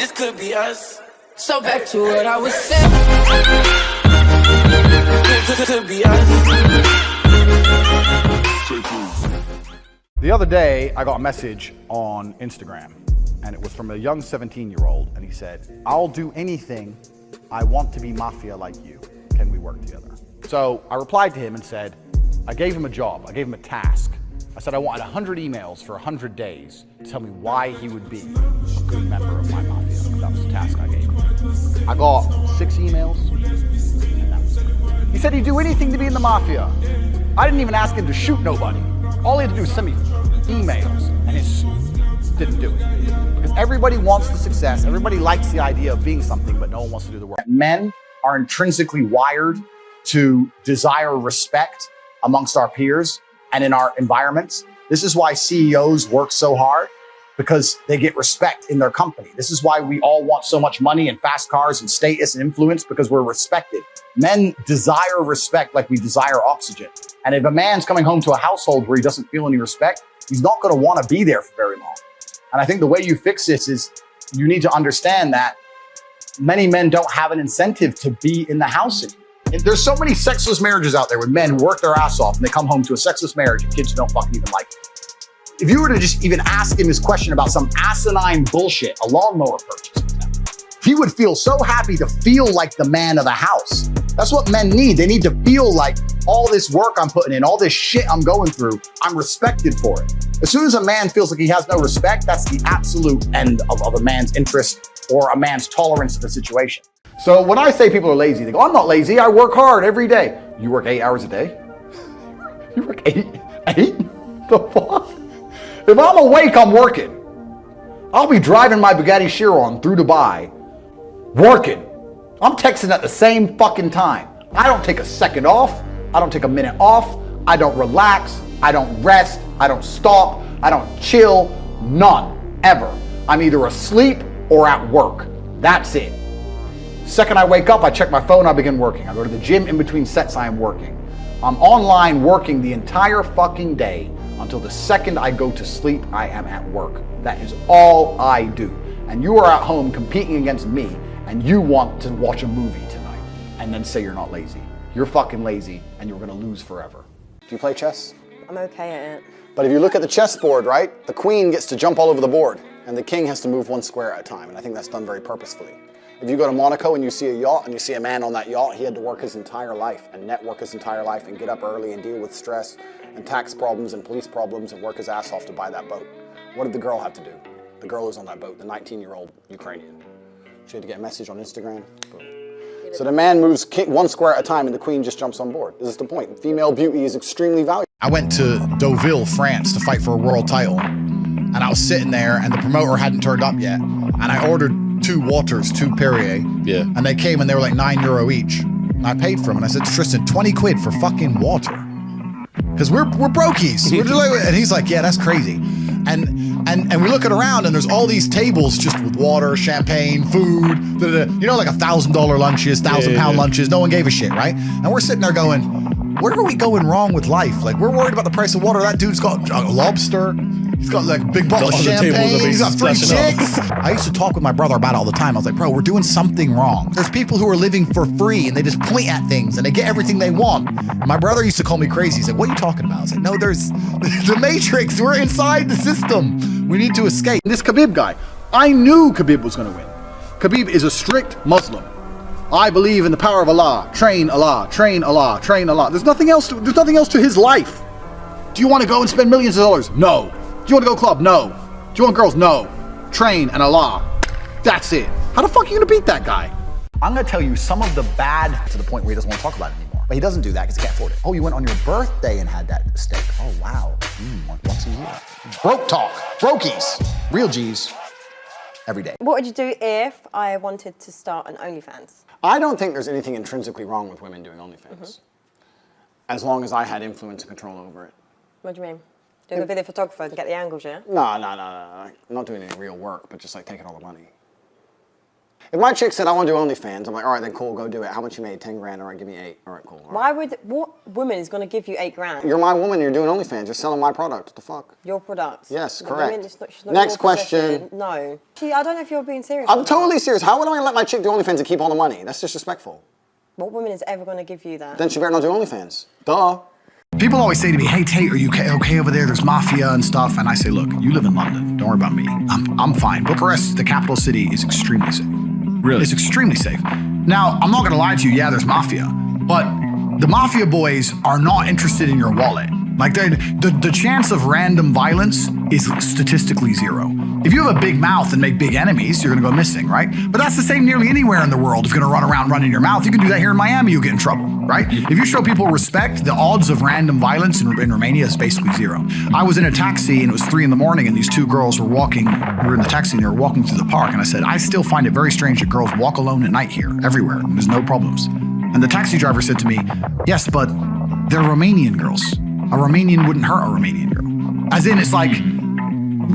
this could be us. So back to what I was saying. Could be us. The other day, I got a message on Instagram, and it was from a young 17-year-old, and he said, "I'll do anything. I want to be mafia like you. Can we work together?" So I replied to him and said, I gave him a job, I gave him a task. I said I wanted 100 emails for 100 days to tell me why he would be a good member of my mafia. That was the task I gave him. I got 6 emails, and that was it. He said he'd do anything to be in the mafia. I didn't even ask him to shoot nobody. All he had to do was send me emails, and he didn't do it. Because everybody wants the success, everybody likes the idea of being something, but no one wants to do the work. Men are intrinsically wired to desire respect amongst our peers and in our environments. This is why CEOs work so hard, because they get respect in their company. This is why we all want so much money and fast cars and status and influence, because we're respected. Men desire respect like we desire oxygen. And if a man's coming home to a household where he doesn't feel any respect, he's not going to want to be there for very long. And I think the way you fix this is you need to understand that many men don't have an incentive to be in the house anymore. And there's so many sexless marriages out there with men who work their ass off and they come home to a sexless marriage and kids who don't fucking even like it. If you were to just even ask him this question about some asinine bullshit, a lawnmower purchase, he would feel so happy to feel like the man of the house. That's what men need. They need to feel like all this work I'm putting in, all this shit I'm going through, I'm respected for it. As soon as a man feels like he has no respect, that's the absolute end of a man's interest or a man's tolerance of the situation. So when I say people are lazy, they go, I'm not lazy, I work hard every day. You work 8 hours a day? You work 8? The fuck? If I'm awake, I'm working. I'll be driving my Bugatti Chiron through Dubai, working. I'm texting at the same fucking time. I don't take a second off. I don't take a minute off. I don't relax. I don't rest. I don't stop. I don't chill. None, ever. I'm either asleep or at work. That's it. Second I wake up, I check my phone, I begin working. I go to the gym, in between sets, I am working. I'm online working the entire fucking day until the second I go to sleep, I am at work. That is all I do. And you are at home competing against me, and you want to watch a movie tonight and then say you're not lazy. You're fucking lazy, and you're gonna lose forever. Do you play chess? I'm okay at it. But if you look at the chessboard, right, the queen gets to jump all over the board, and the king has to move 1 square at a time, and I think that's done very purposefully. If you go to Monaco and you see a yacht and you see a man on that yacht, he had to work his entire life and network his entire life and get up early and deal with stress and tax problems and police problems and work his ass off to buy that boat. What did the girl have to do? The girl who's on that boat, the 19-year-old Ukrainian. She had to get a message on Instagram. Boom. So the man moves 1 square at a time and the queen just jumps on board. This is the point. Female beauty is extremely valuable. I went to Deauville, France to fight for a world title. And I was sitting there and the promoter hadn't turned up yet. And I ordered 2 waters, 2 Perrier. Yeah. And they came and they were like €9 each. And I paid for them and I said, Tristan, 20 quid for fucking water. Because we're brokies. We're just like, and he's like, yeah, that's crazy. And we look around and there's all these tables just with water, champagne, food, you know, like $1,000 lunches, £1,000 lunches. No one gave a shit, right? And we're sitting there going, where are we going wrong with life? Like, we're worried about the price of water. That dude's got a lobster. He's got like a big bottle of champagne. He's got 3 chicks. I used to talk with my brother about it all the time. I was like, bro, we're doing something wrong. There's people who are living for free and they just point at things and they get everything they want. My brother used to call me crazy. He's like, what are you talking about? I was like, no, there's the Matrix. We're inside the system. We need to escape. This Khabib guy, I knew Khabib was going to win. Khabib is a strict Muslim. I believe in the power of Allah. Train Allah, train Allah, train Allah. There's nothing else to his life. Do you want to go and spend millions of dollars? No. Do you want to go club? No. Do you want girls? No. Train and Allah. That's it. How the fuck are you going to beat that guy? I'm going to tell you some of the bad to the point where he doesn't want to talk about it anymore. But he doesn't do that because he can't afford it. Oh, you went on your birthday and had that steak. Oh, wow. Once a year. Broke talk. Brokies. Real G's. Every day. What would you do if I wanted to start an OnlyFans? I don't think there's anything intrinsically wrong with women doing OnlyFans. As long as I had influence and control over it. What do you mean? Doing a video photographer and get the angles, yeah? No. I'm not doing any real work, but just like taking all the money. If my chick said, I want to do OnlyFans, I'm like, all right, then cool, go do it. How much you made? 10 grand, all right, give me 8. All right, cool. All right. What woman is going to give you 8 grand? You're my woman, you're doing OnlyFans, you're selling my product, what the fuck? Your product. Yes, The correct. woman, it's not Next your question. possession. No. I don't know if you're being serious. I'm totally serious. How would I let my chick do OnlyFans and keep all the money? That's disrespectful. What woman is ever going to give you that? Then she better not do OnlyFans. Duh. People always say to me, hey, Tate, are you okay over there? There's mafia and stuff. And I say, look, you live in London. Don't worry about me. I'm fine. Bucharest, the capital city, is extremely safe. Really? It's extremely safe. Now, I'm not going to lie to you. Yeah, there's mafia. But the mafia boys are not interested in your wallet. Like, the chance of random violence is statistically 0. If you have a big mouth and make big enemies, you're gonna go missing, right? But that's the same nearly anywhere in the world. If you're gonna run around running your mouth, you can do that here in Miami, you'll get in trouble, right? If you show people respect, the odds of random violence in Romania is basically 0. I was in a taxi and it was 3 in the morning and these 2 girls were walking, we were in the taxi and they were walking through the park, and I said, I still find it very strange that girls walk alone at night here, everywhere, and there's no problems. And the taxi driver said to me, yes, but they're Romanian girls. A Romanian wouldn't hurt a Romanian girl. As in, it's like,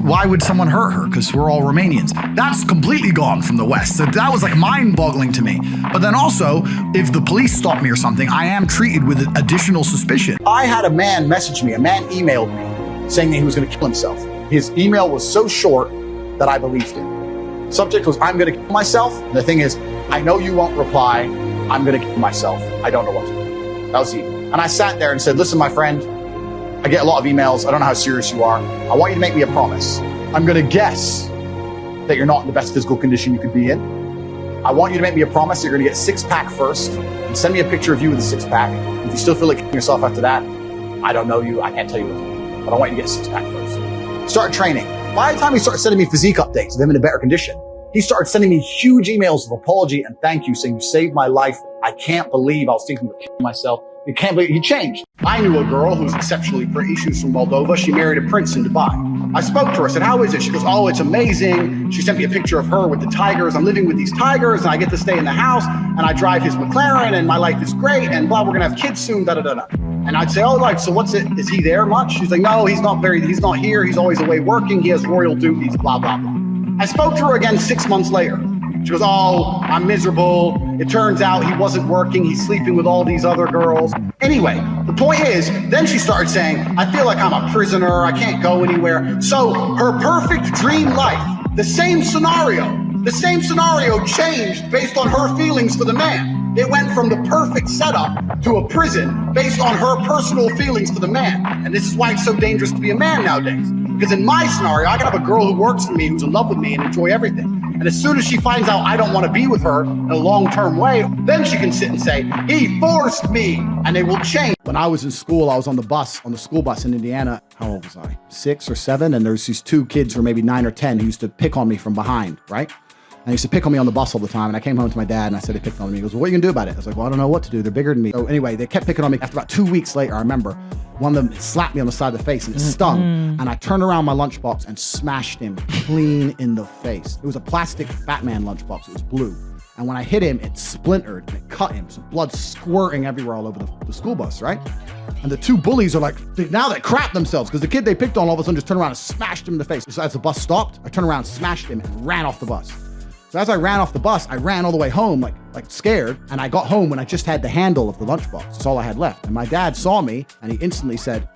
why would someone hurt her? Because we're all Romanians. That's completely gone from the West. So that was like mind-boggling to me. But then also, if the police stop me or something, I am treated with additional suspicion. I had a man message me, a man emailed me saying that he was going to kill himself. His email was so short that I believed it. Subject was, I'm going to kill myself. And the thing is, I know you won't reply. I'm going to kill myself. I don't know what to do. That was the email. And I sat there and said, listen, my friend, I get a lot of emails. I don't know how serious you are. I want you to make me a promise. I'm going to guess that you're not in the best physical condition you could be in. I want you to make me a promise that you're going to get a 6-pack first and send me a picture of you with a 6-pack. If you still feel like killing yourself after that, I don't know you. I can't tell you what to do. But I want you to get a 6-pack first. Started training. By the time he started sending me physique updates of him in a better condition, he started sending me huge emails of apology and thank you, saying you saved my life. I can't believe I was thinking of killing myself. You can't believe he changed. I knew a girl who was exceptionally pretty. She was from Moldova. She married a prince in Dubai. I spoke to her. I said, how is it? She goes, oh, it's amazing. She sent me a picture of her with the tigers. I'm living with these tigers and I get to stay in the house and I drive his McLaren and my life is great and blah, we're going to have kids soon, da, da, da, da. And I'd say, oh, like, so what's it? Is he there much? She's like, no, he's not here. He's always away working. He has royal duties, blah, blah, blah. I spoke to her again 6 months later. She goes, oh, I'm miserable. It turns out he wasn't working. He's sleeping with all these other girls. Anyway, the point is, then she started saying, I feel like I'm a prisoner. I can't go anywhere. So her perfect dream life, the same scenario changed based on her feelings for the man. It went from the perfect setup to a prison based on her personal feelings for the man. And this is why it's so dangerous to be a man nowadays. Because in my scenario, I can have a girl who works for me, who's in love with me and enjoy everything. And as soon as she finds out I don't want to be with her in a long-term way, then she can sit and say, he forced me, and they will change. When I was in school, I was on the school bus in Indiana. How old was I? 6 or 7? And there's these 2 kids who were maybe 9 or 10 who used to pick on me from behind, right? And they used to pick on me on the bus all the time. And I came home to my dad and I said, they picked on me. He goes, well, what are you gonna do about it? I was like, well, I don't know what to do. They're bigger than me. So anyway, they kept picking on me. After about 2 weeks later, I remember one of them slapped me on the side of the face and it stung. And I turned around my lunchbox and smashed him clean in the face. It was a plastic Batman lunchbox. It was blue. And when I hit him, it splintered and it cut him. So blood squirting everywhere all over the school bus, right? And the 2 bullies are like, now they crap themselves because the kid they picked on all of a sudden just turned around and smashed him in the face. So as the bus stopped, I turned around, smashed him and ran off the bus. So as I ran off the bus, I ran all the way home, like scared. And I got home when I just had the handle of the lunchbox. That's all I had left. And my dad saw me and he instantly said,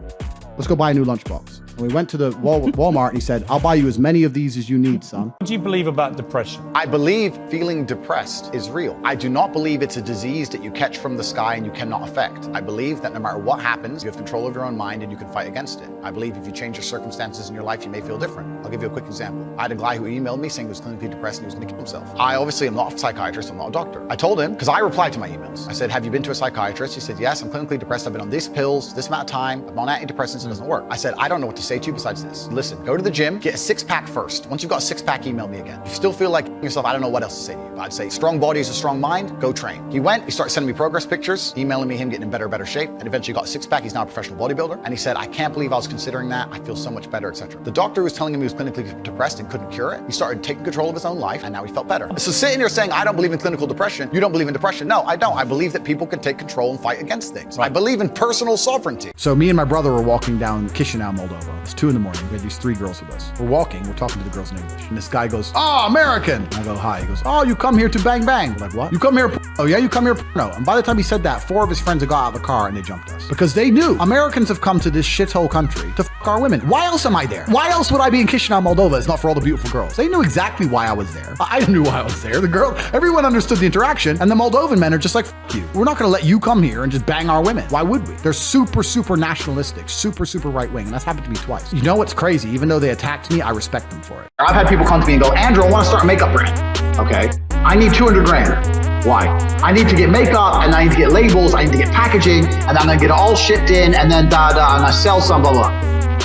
let's go buy a new lunchbox. And we went to the Walmart and he said, I'll buy you as many of these as you need, son. What do you believe about depression? I believe feeling depressed is real. I do not believe it's a disease that you catch from the sky and you cannot affect. I believe that no matter what happens, you have control of your own mind and you can fight against it. I believe if you change your circumstances in your life, you may feel different. I'll give you a quick example. I had a guy who emailed me saying he was clinically depressed and he was going to kill himself. I obviously am not a psychiatrist, I'm not a doctor. I told him, because I replied to my emails. I said, have you been to a psychiatrist? He said, yes, I'm clinically depressed. I've been on these pills, this amount of time. I'm on antidepressants, it doesn't work. I said, I don't know what to say to you besides this. Listen, go to the gym, get a 6-pack first. Once you've got a 6-pack, email me again. If you still feel like yourself, I don't know what else to say to you. But I'd say strong body is a strong mind, go train. He went, he started sending me progress pictures, emailing me him getting in better shape, and eventually got a 6-pack. He's now a professional bodybuilder. And he said, I can't believe I was considering that. I feel so much better, etc. The doctor was telling him he was clinically depressed and couldn't cure it. He started taking control of his own life, and now he felt better. So sitting here saying, I don't believe in clinical depression, you don't believe in depression. No, I don't. I believe that people can take control and fight against things. Right. I believe in personal sovereignty. So me and my brother were walking down Chisinau, Moldova. It's 2 a.m. We had these 3 girls with us. We're walking, we're talking to the girls in English. And this guy goes, "Oh, American." I go, "Hi." He goes, "Oh, you come here to bang bang." I'm like, "What? You come here, oh yeah, you come here, no." And by the time he said that, 4 of his friends had got out of the car and they jumped us. Because they knew Americans have come to this shithole country to fuck our women. Why else am I there? Why else would I be in Chisinau, Moldova? It's not for all the beautiful girls. They knew exactly why I was there. I knew why I was there. The girl, everyone understood the interaction, and the Moldovan men are just like, "Fuck you. We're not gonna let you come here and just bang our women. Why would we?" They're super nationalistic, super right wing, and that's happened to me twice. You know what's crazy? Even though they attacked me, I respect them for it. I've had people come to me and go, "Andrew, I want to start a makeup brand." Okay. I need 200 grand. Why? I need to get makeup, and I need to get labels, I need to get packaging, and I'm gonna get it all shipped in, and then and I sell some, blah, blah.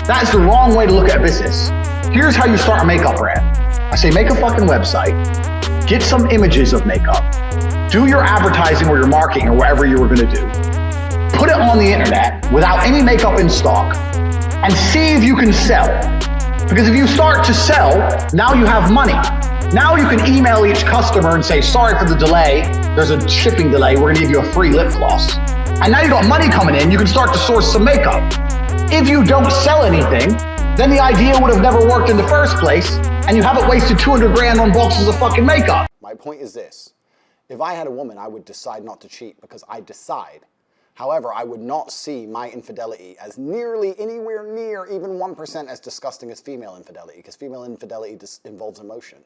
That is the wrong way to look at business. Here's how you start a makeup brand. I say, make a fucking website, get some images of makeup, do your advertising or your marketing or whatever you were gonna do, put it on the internet without any makeup in stock, and see if you can sell. Because if you start to sell, now you have money. Now you can email each customer and say, "Sorry for the delay. There's a shipping delay. We're gonna give you a free lip gloss." And now you got money coming in. You can start to source some makeup. If you don't sell anything, then the idea would have never worked in the first place, and you haven't wasted 200 grand on boxes of fucking makeup. My point is this. If I had a woman, I would decide not to cheat because I decide. However, I would not see my infidelity as nearly anywhere near even 1% as disgusting as female infidelity, because female infidelity involves emotion.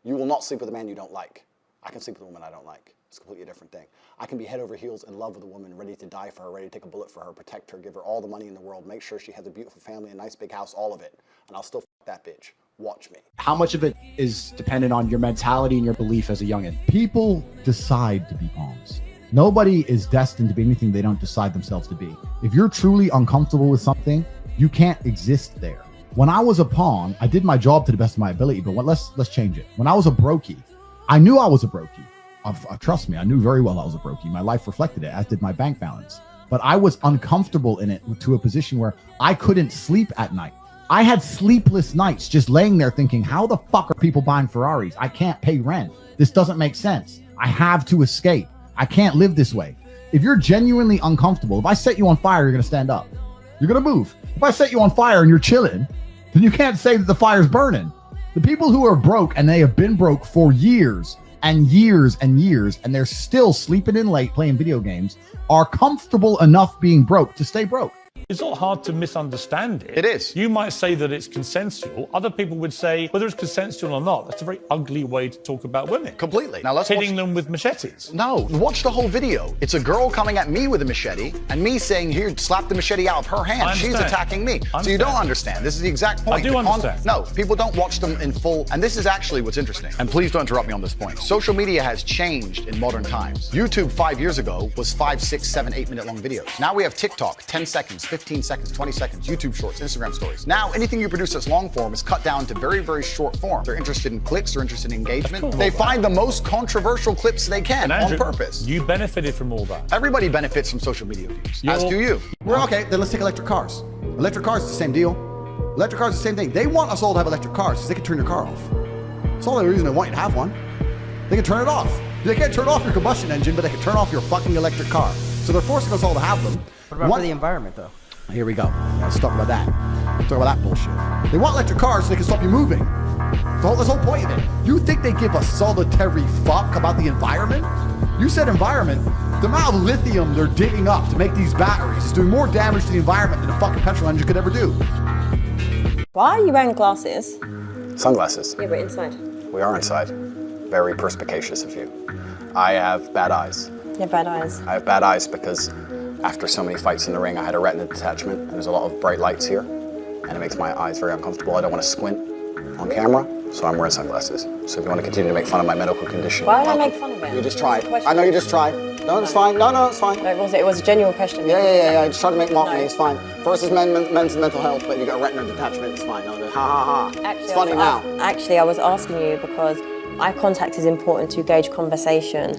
You will not sleep with a man you don't like. I can sleep with a woman I don't like. It's a completely different thing. I can be head over heels in love with a woman, ready to die for her, ready to take a bullet for her, protect her, give her all the money in the world, make sure she has a beautiful family, a nice big house, all of it. And I'll still fuck that bitch. Watch me. How much of it is dependent on your mentality and your belief as a youngin? People decide to be pawns. Nobody is destined to be anything they don't decide themselves to be. If you're truly uncomfortable with something, you can't exist there. When I was a pawn, I did my job to the best of my ability, but let's change it. When I was a brokey, I knew I was a brokey. Trust me, I knew very well I was a brokey. My life reflected it, as did my bank balance. But I was uncomfortable in it to a position where I couldn't sleep at night. I had sleepless nights just laying there thinking, how the fuck are people buying Ferraris? I can't pay rent. This doesn't make sense. I have to escape. I can't live this way. If you're genuinely uncomfortable, if I set you on fire, you're gonna stand up. You're gonna move. If I set you on fire and you're chilling, then you can't say that the fire's burning. The people who are broke, and they have been broke for years and years and years, and they're still sleeping in late playing video games, are comfortable enough being broke to stay broke. It's not hard to misunderstand it. It is. You might say that it's consensual. Other people would say, whether it's consensual or not, that's a very ugly way to talk about women. Completely. Now let's hitting them with machetes. No, watch the whole video. It's a girl coming at me with a machete and me saying, "Here, slap the machete out of her hand." She's attacking me. So you don't understand. This is the exact point. I do understand. No, people don't watch them in full. And this is actually what's interesting. And please don't interrupt me on this point. Social media has changed in modern times. YouTube 5 years ago was 5, 6, 7, 8 minute long videos. Now we have TikTok, 10 seconds, 15 seconds, 20 seconds, YouTube shorts, Instagram stories. Now anything you produce that's long form is cut down to very, very short form. They're interested in clicks, they're interested in engagement. They find the most controversial clips they can on purpose. You benefited from all that. Everybody benefits from social media views, as do you. We're okay, then let's take electric cars. Electric cars is the same deal. Electric cars is the same thing. They want us all to have electric cars because they can turn your car off. That's all the reason they want you to have one. They can turn it off. They can't turn off your combustion engine, but they can turn off your fucking electric car. So they're forcing us all to have them. What about for the environment, though? Here we go. Let's talk about that. Let's talk about that bullshit. They want electric cars so they can stop you moving. That's the whole point of it. You think they give a solitary fuck about the environment? You said environment. The amount of lithium they're digging up to make these batteries is doing more damage to the environment than a fucking petrol engine could ever do. Why are you wearing glasses? Sunglasses. Yeah, but inside. We are inside. Very perspicacious of you. I have bad eyes. You have bad eyes. I have bad eyes because after so many fights in the ring, I had a retina detachment, and there's a lot of bright lights here, and it makes my eyes very uncomfortable. I don't want to squint on camera, so I'm wearing sunglasses. So if you want to continue to make fun of my medical condition, Why would I make fun of it? You just tried. I know you just tried. No, it's fine. No, it's fine. No, it was a genuine question. Yeah. I just tried to make mock me. It's fine. Versus men's mental health, but you got a retina detachment. It's fine. No, ha. It's funny now. Actually, I was asking you because eye contact is important to gauge conversation.